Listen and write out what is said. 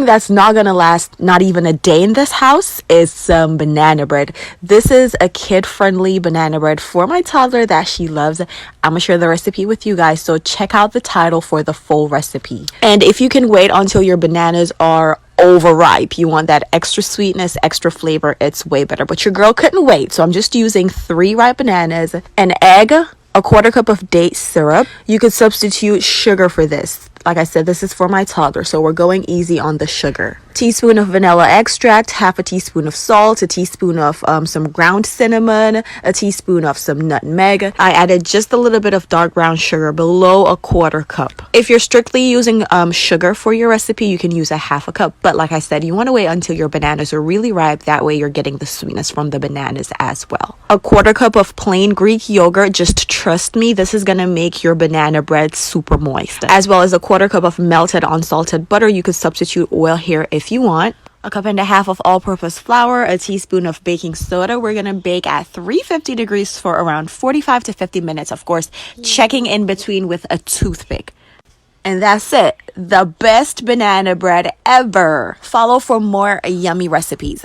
that's not gonna last not even a day in this house is some banana bread. This is a kid-friendly banana bread for my toddler that she loves. I'm gonna share the recipe with you guys, so check out the title for the full recipe. And if you can wait until your bananas are overripe, you want that extra sweetness, extra flavor, it's way better. But your girl couldn't wait, so I'm just using 3 ripe bananas, an egg, a quarter cup of date syrup. You could substitute sugar for this. Like I said, this is for my toddler, so we're going easy on the sugar. Teaspoon of vanilla extract, half a teaspoon of salt, a teaspoon of some ground cinnamon, a teaspoon of some nutmeg. I added just a little bit of dark brown sugar, below a quarter cup. If you're strictly using sugar for your recipe, you can use a half a cup. But like I said, you want to wait until your bananas are really ripe. That way you're getting the sweetness from the bananas as well. A quarter cup of plain Greek yogurt. Just trust me, this is going to make your banana bread super moist. As well as a quarter cup of melted unsalted butter. You could substitute oil here if you want. A cup and a half of all-purpose flour, a teaspoon of baking soda. We're gonna bake at 350 degrees for around 45 to 50 minutes, of course, checking in between with a toothpick. And that's it, the best banana bread ever. Follow for more yummy recipes.